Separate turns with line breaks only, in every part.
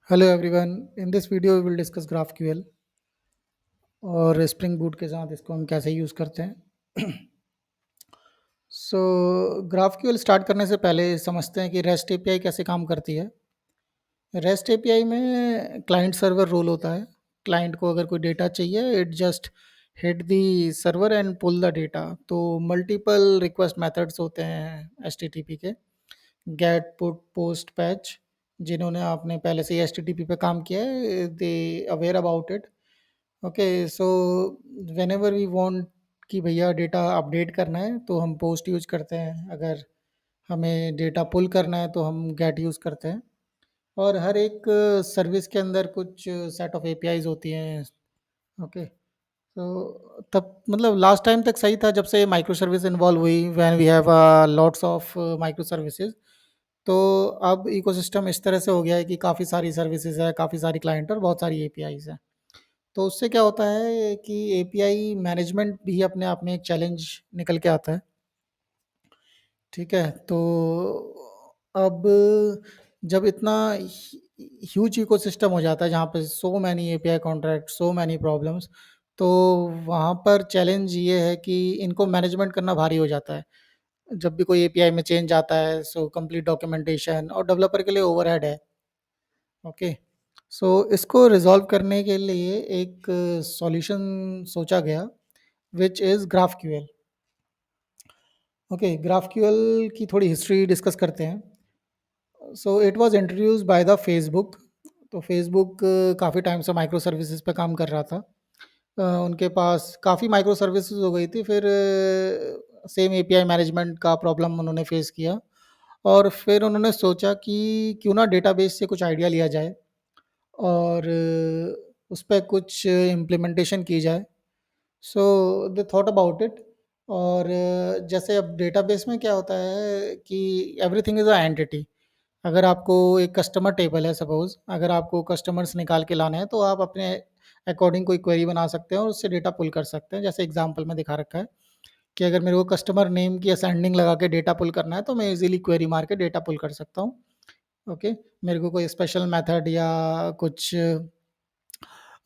Hello everyone. In this video, we will discuss GraphQL और Spring Boot के साथ इसको हम कैसे यूज़ करते हैं. सो GraphQL स्टार्ट करने से पहले समझते हैं कि REST API कैसे काम करती है. REST API में क्लाइंट सर्वर रोल होता है. क्लाइंट को अगर कोई डेटा चाहिए, it just hit the server and pull the data. तो मल्टीपल रिक्वेस्ट मेथड्स होते हैं HTTP के. Get, put, post, patch. जिन्होंने आपने पहले से ही HTTP पे काम किया है, they aware about it. Okay, so whenever we want कि भैया डेटा अपडेट करना है तो हम पोस्ट यूज करते हैं. अगर हमें डेटा पुल करना है तो हम गेट यूज़ करते हैं. और हर एक सर्विस के अंदर कुछ सेट ऑफ एपीआईज होती हैं. ओके, तो तब मतलब लास्ट टाइम तक सही था जब से माइक्रो सर्विस इन्वॉल्व हुई, when we have lots of micro services. तो अब इकोसिस्टम इस तरह से हो गया है कि काफ़ी सारी सर्विसेज है, काफ़ी सारी क्लाइंट और बहुत सारी एपीआईज हैं. तो उससे क्या होता है कि एपीआई मैनेजमेंट भी अपने आप में एक चैलेंज निकल के आता है. ठीक है, तो अब जब इतना ह्यूज इकोसिस्टम हो जाता है जहाँ पे so many API contract, so many problems, तो वहाँ पर चैलेंज ये है कि इनको मैनेजमेंट करना भारी हो जाता है. जब भी कोई एपीआई में चेंज आता है, सो कंप्लीट डॉक्यूमेंटेशन और डेवलपर के लिए ओवरहेड है. ओके, सो इसको रिजॉल्व करने के लिए एक सॉल्यूशन सोचा गया, which is GraphQL. Okay, GraphQL की थोड़ी हिस्ट्री डिस्कस करते हैं. So it was introduced by the Facebook. तो फेसबुक काफ़ी टाइम से माइक्रो सर्विसेज पे काम कर रहा था. उनके पास काफ़ी माइक्रो सर्विसेज हो गई थी, फिर सेम एपीआई मैनेजमेंट का प्रॉब्लम उन्होंने फेस किया. और फिर उन्होंने सोचा कि क्यों ना डेटाबेस से कुछ आइडिया लिया जाए और उस पे कुछ इम्प्लीमेंटेशन की जाए. सो दे थॉट अबाउट इट. और जैसे अब डेटाबेस में क्या होता है कि एवरीथिंग इज़ अ एंटिटी. अगर आपको एक कस्टमर टेबल है, सपोज़ अगर आपको कस्टमर्स निकाल के लाने हैं तो आप अपने अकॉर्डिंग कोई क्वेरी बना सकते हैं और उससे डेटा पुल कर सकते हैं. जैसे एग्जांपल में दिखा रखा है कि अगर मेरे को कस्टमर नेम की असेंडिंग लगा के डेटा पुल करना है तो मैं इज़िली क्वेरी मार के डेटा पुल कर सकता हूँ. ओके, मेरे को कोई स्पेशल मेथड या कुछ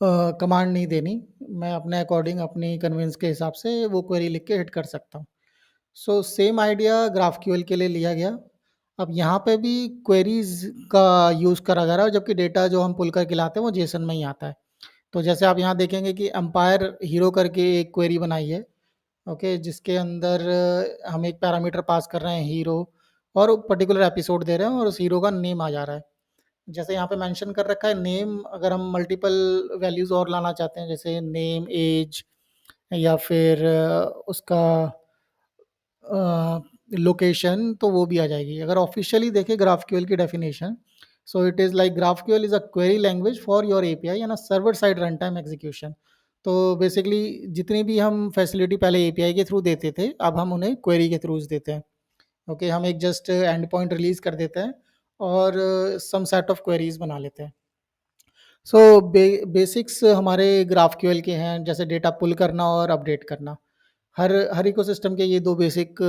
कमांड नहीं देनी. मैं अपने अकॉर्डिंग अपनी कन्वेंस के हिसाब से वो क्वेरी लिख के हिट कर सकता हूँ. सो सेम आइडिया ग्राफक्यूएल के लिए लिया गया. अब यहाँ पे भी क्वेरीज का यूज़ करा जा रहा है, जबकि डेटा जो हम पुल करके लाते हैं वो जेसन में ही आता है. तो जैसे आप यहाँ देखेंगे कि एम्पायर हीरो करके एक क्वेरी बनाई है. ओके, जिसके अंदर हम एक पैरामीटर पास कर रहे हैं हीरो, और पर्टिकुलर एपिसोड दे रहे हैं और उस हीरो का नेम आ जा रहा है. जैसे यहाँ पे मेंशन कर रखा है नेम, अगर हम मल्टीपल वैल्यूज़ और लाना चाहते हैं जैसे नेम, एज या फिर उसका लोकेशन, तो वो भी आ जाएगी. अगर ऑफिशियली देखें ग्राफक्यूएल की definition, so it is like GraphQL is a query language for your API and a server side run time execution. तो बेसिकली जितनी भी हम फैसिलिटी पहले एपीआई के थ्रू देते थे, अब हम उन्हें क्वेरी के थ्रू देते हैं. ओके, हम एक जस्ट एंड पॉइंट रिलीज कर देते हैं और सम सेट ऑफ क्वेरीज बना लेते हैं. सो बेसिक्स हमारे ग्राफक्यूएल के हैं, जैसे डेटा पुल करना और अपडेट करना. हर हर इकोसिस्टम के ये दो बेसिक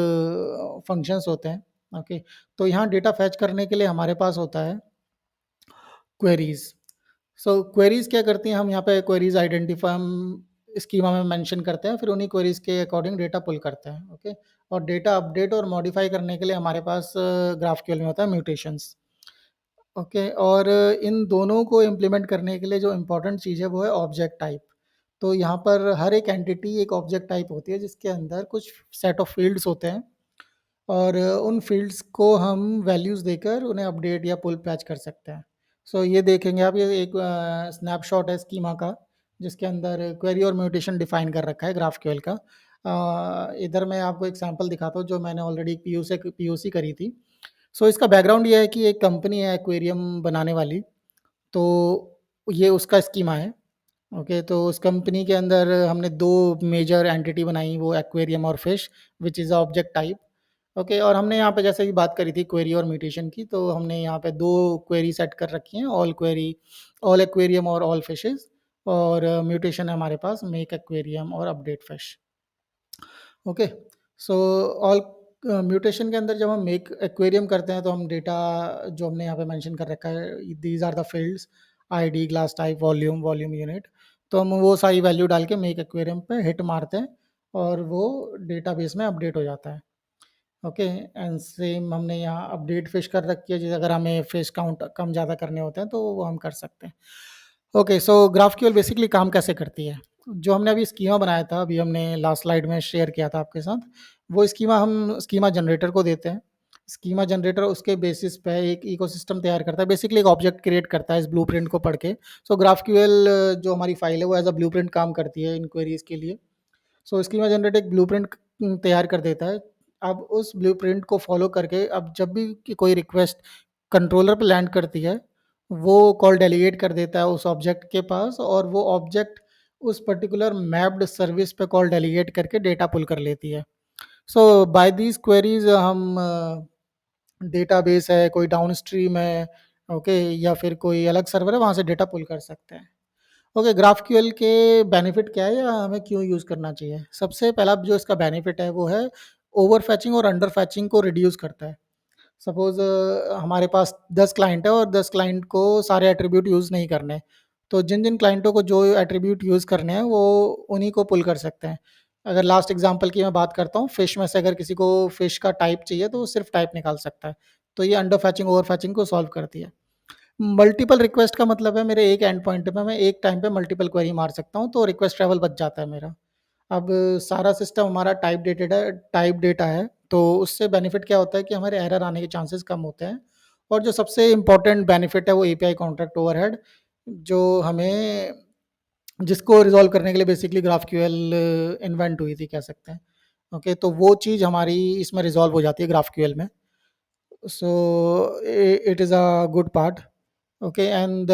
फंक्शंस होते हैं. ओके, तो यहाँ डेटा फैच करने के लिए हमारे पास होता है क्वेरीज. सो क्वेरीज क्या करती हैं, हम यहाँ पे क्वेरीज आइडेंटिफाई हम स्कीमा में मेंशन करते हैं, फिर उन्हीं क्वेरीज के अकॉर्डिंग डेटा पुल करते हैं. ओके, और डेटा अपडेट और मॉडिफाई करने के लिए हमारे पास ग्राफक्यूएल में होता है म्यूटेशंस. ओके, और इन दोनों को इम्प्लीमेंट करने के लिए जो इम्पोर्टेंट चीज़ है वो है ऑब्जेक्ट टाइप. तो यहाँ पर हर एक एंटिटी एक ऑब्जेक्ट टाइप होती है जिसके अंदर कुछ सेट ऑफ फील्ड्स होते हैं, और उन फील्ड्स को हम वैल्यूज़ देकर उन्हें अपडेट या पुल पैच कर सकते हैं. सो ये देखेंगे आप, ये एक स्नैपशॉट है स्कीमा का, जिसके अंदर क्वेरी और म्यूटेशन डिफाइन कर रखा है ग्राफक्यूएल का. इधर मैं आपको एक सैंपल दिखाता हूँ जो मैंने ऑलरेडी पीओसी करी थी. सो इसका बैकग्राउंड ये है कि एक कंपनी है एक्वेरियम बनाने वाली, तो ये उसका स्कीमा है. ओके, तो उस कंपनी के अंदर हमने 2 मेजर एंटिटी बनाई, वो एक्वेरियम और fish, which is object type. Okay, और हमने यहाँ पे जैसे कि बात करी थी क्वेरी और म्यूटेशन की, तो हमने यहाँ पे 2 क्वेरी सेट कर रखी हैं, ऑल क्वेरी, ऑल एक्वेरियम और ऑल फिशेज़. और म्यूटेशन है हमारे पास मेक एक्वेरियम और update fish. Okay, so all mutation के अंदर जब हम मेक एक्वेरियम करते हैं तो हम डेटा जो हमने यहाँ पे मेंशन कर रखा है, these are the fields, ID, glass type, volume, volume unit, तो हम वो सारी वैल्यू डाल के मेक एक्वेरियम पे हिट मारते हैं और वो डेटाबेस में अपडेट हो जाता है। ओके, एंड सेम हमने यहाँ अपडेट फिश कर रखी है, जैसे अगर हमें फिश काउंट कम ज़्यादा करने होते हैं तो वो हम कर सकते हैं। ओके, सो ग्राफक्यूएल बेसिकली काम कैसे करती है? जो हमने अभी स्कीमा बनाया था, अभी हमने लास्ट स्लाइड में शेयर किया था आपके साथ, वो स्कीमा हम स्कीमा जनरेटर को देते हैं। स्कीमा जनरेटर उसके बेसिस पे एक इकोसिस्टम तैयार करता है, बेसिकली एक ऑब्जेक्ट क्रिएट करता है इस ब्लूप्रिंट को पढ़ के। सो ग्राफक्यूएल जो हमारी फाइल है वो एज अ ब्लूप्रिंट काम करती है इन क्वेरीज के लिए। सो स्कीमा जनरेटर एक ब्लूप्रिंट तैयार कर देता है। अब उस ब्लूप्रिंट को फॉलो करके अब जब भी कोई रिक्वेस्ट कंट्रोलर पे लैंड करती है, वो कॉल डेलीगेट कर देता है उस ऑब्जेक्ट के पास, और वो ऑब्जेक्ट उस पर्टिकुलर मैप्ड सर्विस पे कॉल डेलीगेट करके डेटा पुल कर लेती है। सो बाय दीज क्वेरीज हम डेटाबेस है, कोई डाउनस्ट्रीम है, ओके, या फिर कोई अलग सर्वर है, वहाँ से डेटा पुल कर सकते हैं। ओके, ग्राफक्यूएल के बेनिफिट क्या है या हमें क्यों यूज़ करना चाहिए? सबसे पहला जो इसका बेनिफिट है वो है ओवरफेचिंग और अंडरफेचिंग को रिड्यूस करता है। सपोज़ हमारे पास 10 क्लाइंट है और 10 क्लाइंट को सारे एट्रीब्यूट यूज़ नहीं करने, तो जिन-जिन क्लाइंटों को जो एट्रीब्यूट यूज़ करने हैं वो उन्हीं को पुल कर सकते हैं। अगर लास्ट एग्ज़ाम्पल की मैं बात करता हूँ, फिश में से अगर किसी को फिश का टाइप चाहिए तो वो सिर्फ़ टाइप निकाल सकता है। तो ये अंडरफेचिंग, ओवरफेचिंग को सॉल्व करती है। मल्टीपल रिक्वेस्ट का मतलब है मेरे एक एंड पॉइंट पे मैं एक टाइम पे मल्टीपल क्वेरी मार सकता हूँ, तो रिक्वेस्ट ट्रैवल बच जाता है मेरा। अब सारा सिस्टम हमारा टाइप डेटा है, तो उससे बेनिफिट क्या होता है कि हमारे एरर आने के चांसेस कम होते हैं। और जो सबसे इम्पोर्टेंट बेनिफिट है वो एपीआई कॉन्ट्रैक्ट ओवरहेड, जो हमें जिसको रिज़ॉल्व करने के लिए बेसिकली ग्राफक्यूएल इन्वेंट हुई थी कह सकते हैं। ओके, तो वो चीज़ हमारी इसमें रिज़ॉल्व हो जाती है ग्राफक्यूएल में। So it is a good part. Okay, and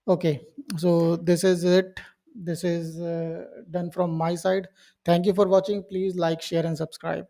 okay, so this is it. This is done from my side. Thank you for watching. Please like, share, and subscribe.